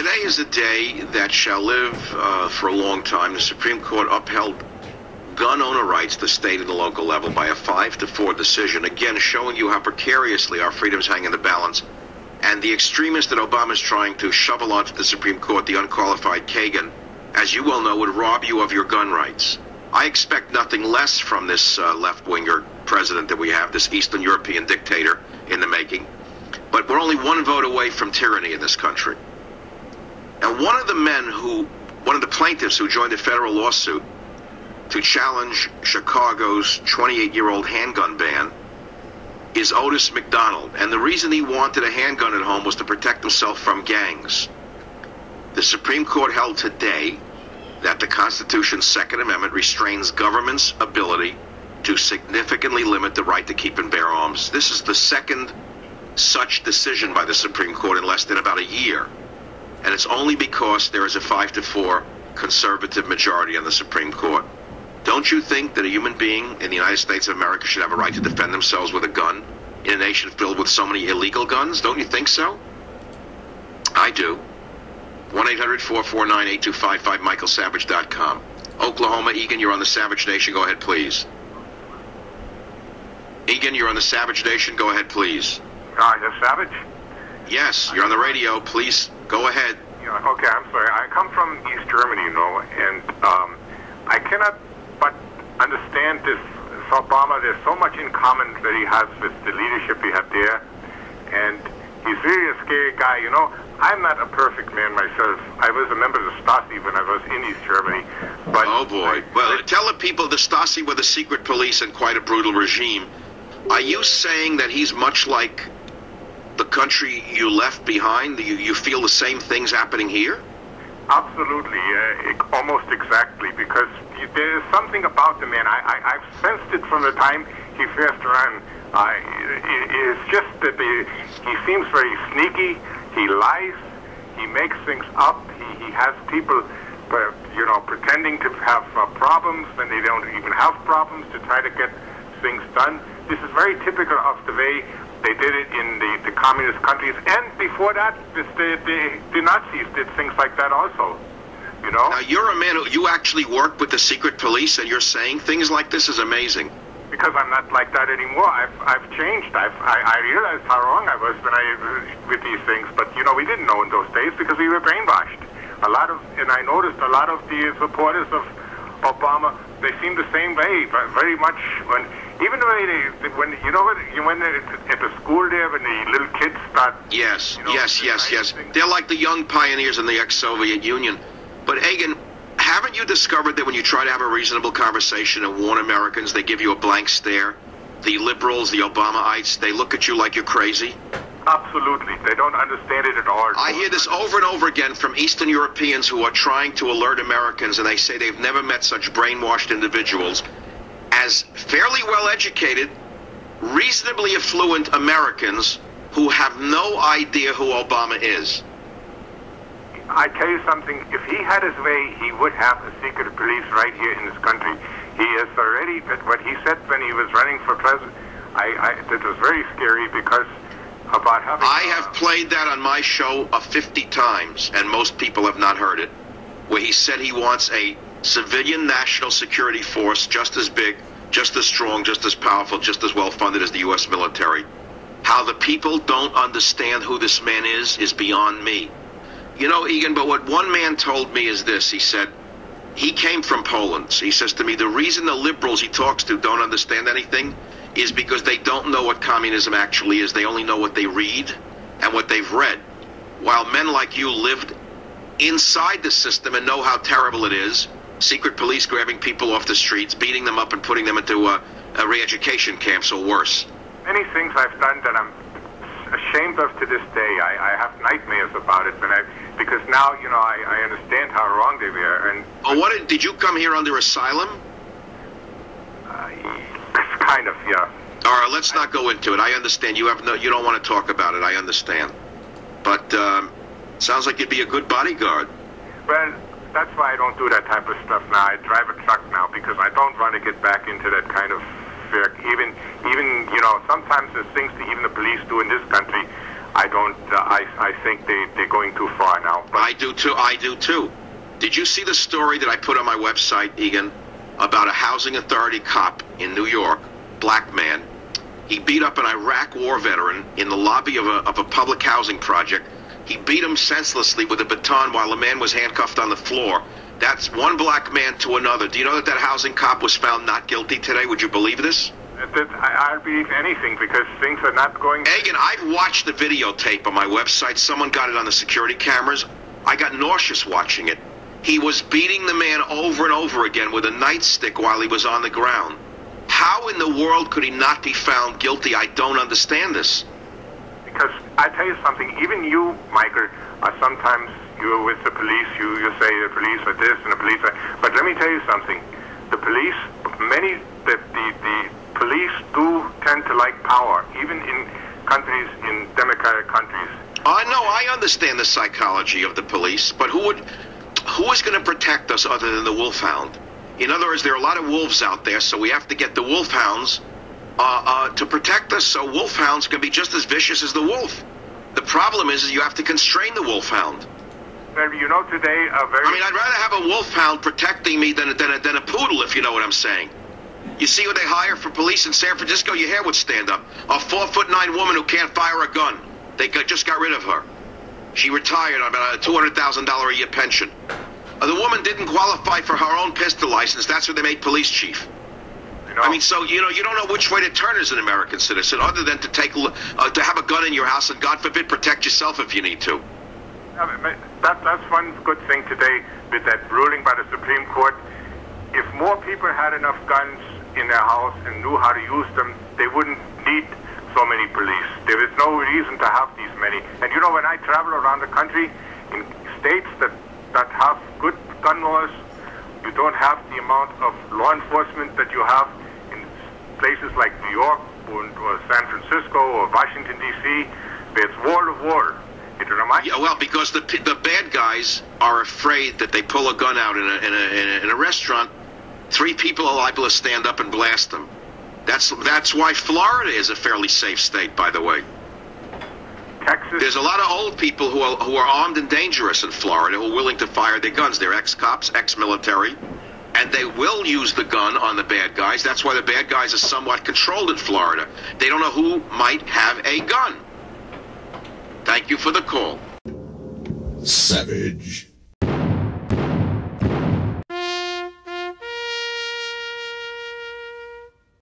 Today is a day that shall live for a long time. The Supreme Court upheld gun owner rights at the state and the local level by a 5-4 decision, again showing you how precariously our freedoms hang in the balance. And the extremist that Obama is trying to shovel onto the Supreme Court, the unqualified Kagan, as you well know, would rob you of your gun rights. I expect nothing less from this left-winger president that we have, this Eastern European dictator in the making. But we're only one vote away from tyranny in this country. And one of the plaintiffs who joined a federal lawsuit to challenge Chicago's 28-year-old handgun ban is Otis McDonald. And the reason he wanted a handgun at home was to protect himself from gangs. The Supreme Court held today that the Constitution's Second Amendment restrains government's ability to significantly limit the right to keep and bear arms. This is the second such decision by the Supreme Court in less than about a year. And it's only because there is a 5-4 conservative majority on the Supreme Court. Don't you think that a human being in the United States of America should have a right to defend themselves with a gun in a nation filled with so many illegal guns? Don't you think so? I do. 1-800-449-8255, michaelsavage.com. Oklahoma, Egan, you're on the Savage Nation. Go ahead, please. Egan, you're on the Savage Nation. Go ahead, please. Yes, Savage? Yes, you're on the radio. Please, go ahead. Yeah, okay, I'm sorry. I come from East Germany, you know, and I cannot but understand this Obama. There's so much in common that he has with the leadership he had there, and he's really a scary guy, you know. I'm not a perfect man myself. I was a member of the Stasi when I was in East Germany. But oh, boy. Well, tell the people the Stasi were the secret police and quite a brutal regime. Are you saying that he's much like the country you left behind? You feel the same things happening here? Absolutely, almost exactly, because there is something about the man. I've sensed it from the time he first ran. It's just that he seems very sneaky. He lies. He makes things up. He has people, you know, pretending to have problems when they don't even have problems to try to get things done. This is very typical of the way they did it in the communist countries, and before that, the Nazis did things like that also. You know. Now you're a man you actually work with the secret police, and you're saying things like this is amazing. Because I'm not like that anymore. I've changed. I realized how wrong I was when with these things. But you know, we didn't know in those days because we were brainwashed. And I noticed a lot of the supporters of Obama, they seem the same way, very much. Even the way when you know when at the school there, when the little kids start. Yes, you know, yes. They're like the young pioneers in the ex-Soviet Union. But Egan, haven't you discovered that when you try to have a reasonable conversation and warn Americans, they give you a blank stare? The liberals, the Obamaites, they look at you like you're crazy? Absolutely. They don't understand it at all. I hear this over and over again from Eastern Europeans who are trying to alert Americans, and they say they've never met such brainwashed individuals as fairly well-educated, reasonably affluent Americans who have no idea who Obama is. I tell you something, if he had his way, he would have a secret police right here in this country. He is already, what he said when he was running for president, that was very scary because about having... I have played that on my show 50 times, and most people have not heard it, where he said he wants a civilian national security force just as big, just as strong, just as powerful, just as well-funded as the U.S. military. How the people don't understand who this man is beyond me. You know, Egan, but what one man told me is this. He said, he came from Poland. He says to me, the reason the liberals he talks to don't understand anything is because they don't know what communism actually is. They only know what they read and what they've read. While men like you lived inside the system and know how terrible it is, secret police grabbing people off the streets, beating them up and putting them into re-education camps or worse. Many things I've done that I'm ashamed of to this day. I have nightmares about it because now, you know, I understand how wrong they were. And well, did you come here under asylum? Kind of, yeah. All right, let's not go into it. I understand you don't want to talk about it. I understand, but sounds like you'd be a good bodyguard. Well, that's why I don't do that type of stuff now. I drive a truck now because I don't want to get back into that kind of fear. Even you know, sometimes there's things that even the police do in this country I don't. I think they're going too far now. But I do too. I do too. Did you see the story that I put on my website, Egan, about a housing authority cop in New York, black man? He beat up an Iraq war veteran in the lobby of a public housing project. He beat him senselessly with a baton while the man was handcuffed on the floor. That's one black man to another. Do you know that that housing cop was found not guilty today? Would you believe this? I'll believe anything because things are not going... Egan, I've watched the videotape on my website. Someone got it on the security cameras. I got nauseous watching it. He was beating the man over and over again with a nightstick while he was on the ground. How in the world could he not be found guilty? I don't understand this. Because I tell you something, even you, Michael, are sometimes you're with the police, you say the police are this and the police are... But let me tell you something. The police, the police do tend to like power, even in countries, in democratic countries. I know, I understand the psychology of the police, but who is going to protect us other than the wolfhound? In other words, there are a lot of wolves out there, so we have to get the wolfhounds to protect us, so wolfhounds can be just as vicious as the wolf. The problem is you have to constrain the wolfhound. Well, you know, today a very... I mean, I'd rather have a wolfhound protecting me than a poodle, if you know what I'm saying. You see what they hire for police in San Francisco? Your hair would stand up. A 4'9" woman who can't fire a gun. They just got rid of her. She retired on about a $200,000 a year pension. The woman didn't qualify for her own pistol license. That's what they made police chief. You know, I mean, so, you know, you don't know which way to turn as an American citizen other than to have a gun in your house and, God forbid, protect yourself if you need to. That's one good thing today with that ruling by the Supreme Court. If more people had enough guns in their house and knew how to use them, they wouldn't need so many police. There is no reason to have these many. And you know, when I travel around the country, in states that have good gun laws, you don't have the amount of law enforcement that you have in places like New York or San Francisco or Washington, D.C., where it's wall to wall. Yeah, well, because the bad guys are afraid that they pull a gun out in a restaurant, 3 people are liable to stand up and blast them. That's why Florida is a fairly safe state, by the way. Texas. There's a lot of old people who are armed and dangerous in Florida who are willing to fire their guns. They're ex-cops, ex-military, and they will use the gun on the bad guys. That's why the bad guys are somewhat controlled in Florida. They don't know who might have a gun. Thank you for the call. Savage.